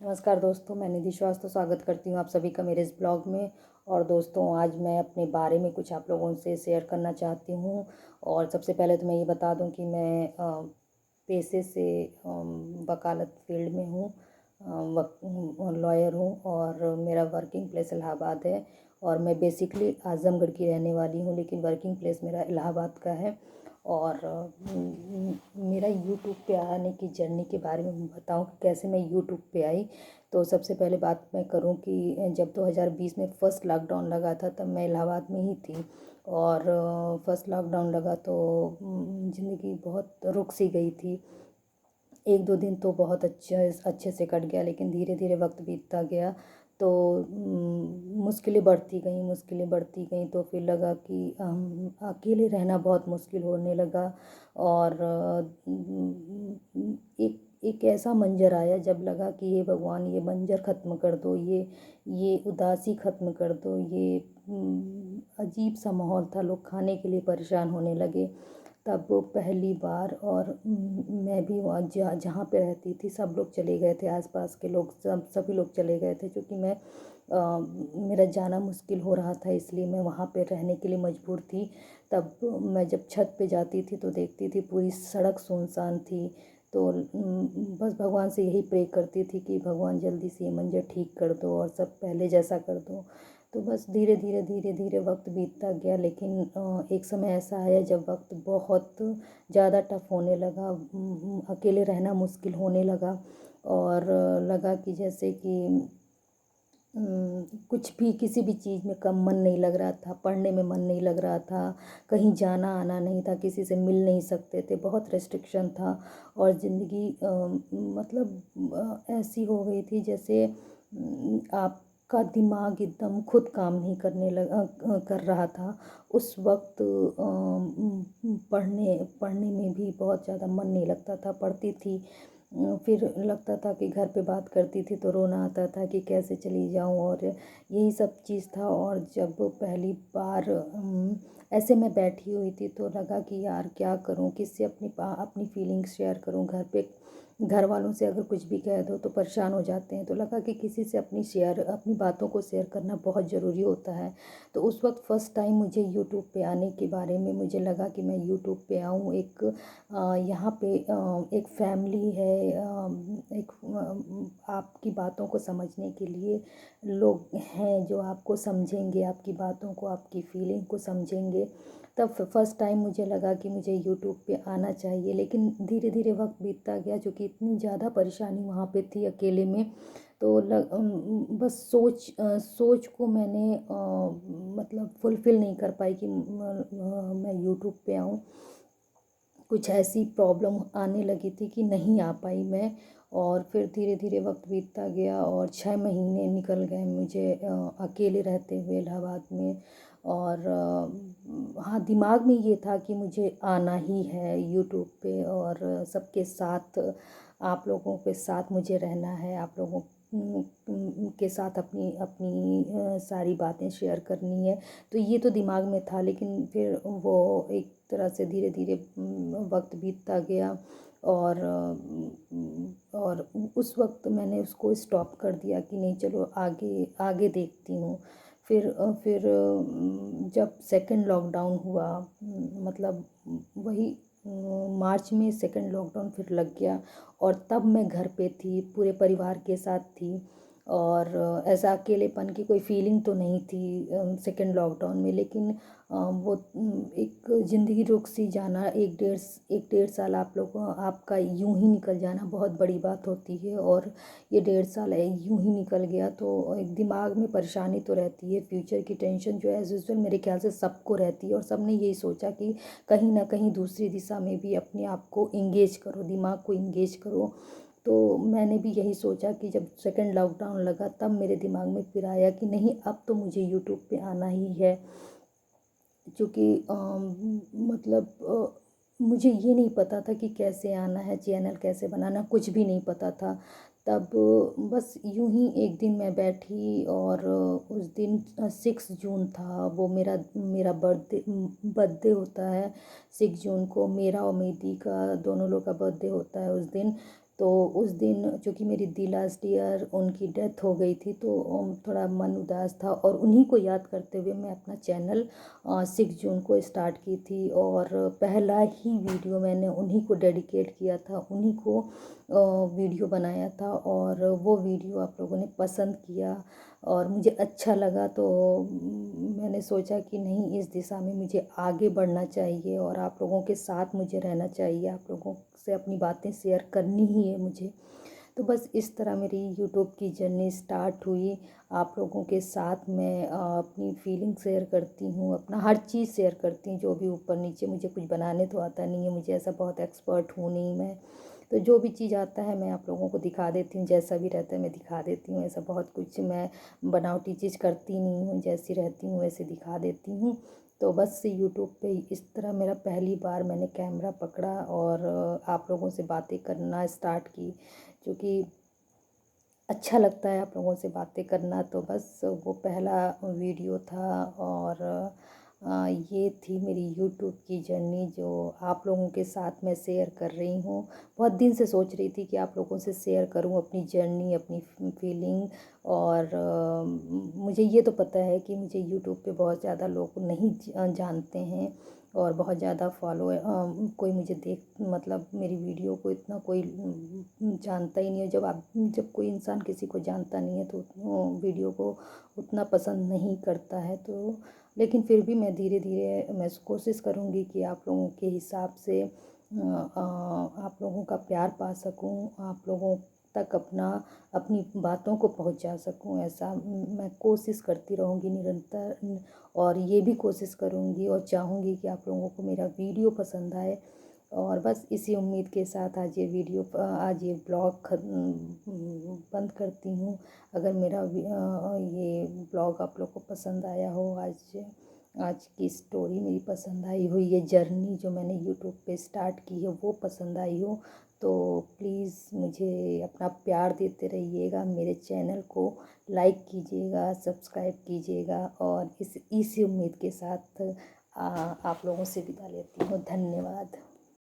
नमस्कार दोस्तों, मैं निधि श्रीवास्तव स्वागत करती हूँ आप सभी का मेरे इस ब्लॉग में। और दोस्तों, आज मैं अपने बारे में कुछ आप लोगों से शेयर करना चाहती हूँ। और सबसे पहले तो मैं ये बता दूँ कि मैं पेशे से वकालत फील्ड में हूँ, लॉयर हूँ और मेरा वर्किंग प्लेस इलाहाबाद है। और मैं बेसिकली आज़मगढ़ की रहने वाली हूँ, लेकिन वर्किंग प्लेस मेरा इलाहाबाद का है। और मेरा यूट्यूब पे आने की जर्नी के बारे में बताऊं कि कैसे मैं यूट्यूब पे आई। तो सबसे पहले बात मैं करूं कि जब 2020 में फ़र्स्ट लॉकडाउन लगा था तब मैं इलाहाबाद में ही थी। और फर्स्ट लॉकडाउन लगा तो ज़िंदगी बहुत रुक सी गई थी। एक दो दिन तो बहुत अच्छे से कट गया, लेकिन धीरे धीरे वक्त बीतता गया तो मुश्किलें बढ़ती गई तो फिर लगा कि अकेले रहना बहुत मुश्किल होने लगा। और एक एक ऐसा मंजर आया जब लगा कि ये भगवान, ये मंजर ख़त्म कर दो, ये उदासी ख़त्म कर दो। ये अजीब सा माहौल था, लोग खाने के लिए परेशान होने लगे। तब वो पहली बार, और मैं भी वहाँ जहाँ पे रहती थी सब लोग चले गए थे, आसपास के लोग सभी लोग चले गए थे, क्योंकि मेरा जाना मुश्किल हो रहा था, इसलिए मैं वहाँ पे रहने के लिए मजबूर थी। तब मैं जब छत पे जाती थी तो देखती थी पूरी सड़क सुनसान थी। तो बस भगवान से यही प्रे करती थी कि भगवान जल्दी से ये मंजर ठीक कर दो और सब पहले जैसा कर दो। तो बस धीरे धीरे वक्त बीतता गया, लेकिन एक समय ऐसा आया जब वक्त बहुत ज़्यादा टफ होने लगा, अकेले रहना मुश्किल होने लगा। और लगा कि जैसे कि कुछ भी, किसी भी चीज़ में कम मन नहीं लग रहा था, पढ़ने में मन नहीं लग रहा था, कहीं जाना आना नहीं था, किसी से मिल नहीं सकते थे, बहुत रेस्ट्रिक्शन था। और ज़िंदगी ऐसी हो गई थी जैसे आपका दिमाग एकदम खुद काम नहीं कर रहा था उस वक्त। पढ़ने पढ़ने में भी बहुत ज़्यादा मन नहीं लगता था, पढ़ती थी फिर लगता था कि घर पे बात करती थी तो रोना आता था कि कैसे चली जाऊं, और यही सब चीज़ था। और जब पहली बार ऐसे मैं बैठी हुई थी तो लगा कि यार क्या करूं, किससे अपनी फीलिंग्स शेयर करूं। घर पे घर वालों से अगर कुछ भी कह दो तो परेशान हो जाते हैं, तो लगा कि किसी से अपनी बातों को शेयर करना बहुत ज़रूरी होता है। तो उस वक्त फ़र्स्ट टाइम मुझे यूट्यूब पे आने के बारे में मुझे लगा कि मैं यूट्यूब पे आऊँ। यहाँ पे एक फैमिली है, एक आपकी बातों को समझने के लिए लोग हैं जो आपको समझेंगे, आपकी बातों को, आपकी फीलिंग को समझेंगे। तब फर्स्ट टाइम मुझे लगा कि मुझे यूट्यूब पे आना चाहिए, लेकिन धीरे धीरे वक्त बीतता गया, जो कि इतनी ज़्यादा परेशानी वहाँ पे थी अकेले में। तो बस सोच को मैंने मतलब फुलफ़िल नहीं कर पाई कि मैं यूट्यूब पे आऊँ। कुछ ऐसी प्रॉब्लम आने लगी थी कि नहीं आ पाई मैं। और फिर धीरे धीरे वक्त बीतता गया और 6 महीने निकल गए मुझे अकेले रहते हुए इलाहाबाद में। और हाँ, दिमाग में ये था कि मुझे आना ही है यूट्यूब पे, और सबके साथ, आप लोगों के साथ मुझे रहना है, आप लोगों के साथ अपनी अपनी सारी बातें शेयर करनी है। तो ये तो दिमाग में था, लेकिन फिर वो एक तरह से धीरे धीरे वक्त बीतता गया। और उस वक्त मैंने उसको स्टॉप कर दिया कि नहीं, चलो आगे आगे देखती हूँ। फिर जब सेकंड लॉकडाउन हुआ, मतलब वही मार्च में सेकंड लॉकडाउन फिर लग गया, और तब मैं घर पे थी, पूरे परिवार के साथ थी। और ऐसा अकेलेपन की कोई फीलिंग तो नहीं थी सेकंड लॉकडाउन में, लेकिन वो एक ज़िंदगी रुक सी जाना, एक डेढ़ साल आप लोग आपका यूं ही निकल जाना बहुत बड़ी बात होती है। और ये डेढ़ साल यूं ही निकल गया, तो एक दिमाग में परेशानी तो रहती है, फ्यूचर की टेंशन जो है एज यूजल मेरे ख्याल से सबको रहती है। और सबने यही सोचा कि कहीं ना कहीं दूसरी दिशा में भी अपने आप को इंगेज करो, दिमाग को इंगेज करो। तो मैंने भी यही सोचा कि जब सेकंड लॉकडाउन लगा तब मेरे दिमाग में फिर आया कि नहीं, अब तो मुझे यूट्यूब पे आना ही है। क्योंकि मुझे ये नहीं पता था कि कैसे आना है, चैनल कैसे बनाना, कुछ भी नहीं पता था। तब बस यूं ही एक दिन मैं बैठी, और उस दिन 6 जून था, वो मेरा मेरा बर्थडे बर्थडे होता है 6 जून को, मेरा और मेरी का दोनों लोग का बर्थडे होता है उस दिन। तो उस दिन चूँकि मेरी दी लास्ट ईयर उनकी डेथ हो गई थी, तो थोड़ा मन उदास था और उन्हीं को याद करते हुए मैं अपना चैनल 6 जून को स्टार्ट की थी। और पहला ही वीडियो मैंने उन्हीं को डेडिकेट किया था, उन्हीं को वीडियो बनाया था और वो वीडियो आप लोगों ने पसंद किया और मुझे अच्छा लगा। तो मैंने सोचा कि नहीं, इस दिशा में मुझे आगे बढ़ना चाहिए और आप लोगों के साथ मुझे रहना चाहिए, आप लोगों से अपनी बातें शेयर करनी ही है मुझे। तो बस इस तरह मेरी यूट्यूब की जर्नी स्टार्ट हुई। आप लोगों के साथ मैं अपनी फीलिंग शेयर करती हूँ, अपना हर चीज़ शेयर करती हूँ, जो भी ऊपर नीचे। मुझे कुछ बनाने तो आता नहीं है, मुझे ऐसा बहुत एक्सपर्ट हूँ नहीं मैं। तो जो भी चीज़ आता है मैं आप लोगों को दिखा देती हूँ, जैसा भी रहता है मैं दिखा देती हूँ। ऐसा बहुत कुछ मैं बनावटी चीज़ करती नहीं हूँ, जैसी रहती हूँ वैसे दिखा देती हूँ। तो बस यूट्यूब पे इस तरह मेरा पहली बार मैंने कैमरा पकड़ा और आप लोगों से बातें करना स्टार्ट की, क्योंकि अच्छा लगता है आप लोगों से बातें करना। तो बस वो पहला वीडियो था और ये थी मेरी यूट्यूब की जर्नी जो आप लोगों के साथ मैं शेयर कर रही हूँ। बहुत दिन से सोच रही थी कि आप लोगों से शेयर करूँ अपनी जर्नी, अपनी फीलिंग। और मुझे ये तो पता है कि मुझे यूट्यूब पे बहुत ज़्यादा लोग नहीं जानते हैं और बहुत ज़्यादा फॉलो कोई मुझे देख मतलब मेरी वीडियो को इतना कोई जानता ही नहीं है। जब कोई इंसान किसी को जानता नहीं है तो वो वीडियो को उतना पसंद नहीं करता है। तो लेकिन फिर भी मैं धीरे धीरे मैं कोशिश करूँगी कि आप लोगों के हिसाब से आप लोगों का प्यार पा सकूँ, आप लोगों तक अपनी बातों को पहुंचा सकूं। ऐसा मैं कोशिश करती रहूँगी निरंतर और ये भी कोशिश करूँगी और चाहूँगी कि आप लोगों को मेरा वीडियो पसंद आए। और बस इसी उम्मीद के साथ आज ये ब्लॉग बंद करती हूँ। अगर मेरा ये ब्लॉग आप लोग को पसंद आया हो, आज की स्टोरी मेरी पसंद आई हो, ये जर्नी जो मैंने यूट्यूब पे स्टार्ट की है वो पसंद आई हो, तो प्लीज़ मुझे अपना प्यार देते रहिएगा। मेरे चैनल को लाइक कीजिएगा, सब्सक्राइब कीजिएगा और इसी उम्मीद के साथ आप लोगों से विदा लेती हूँ। धन्यवाद।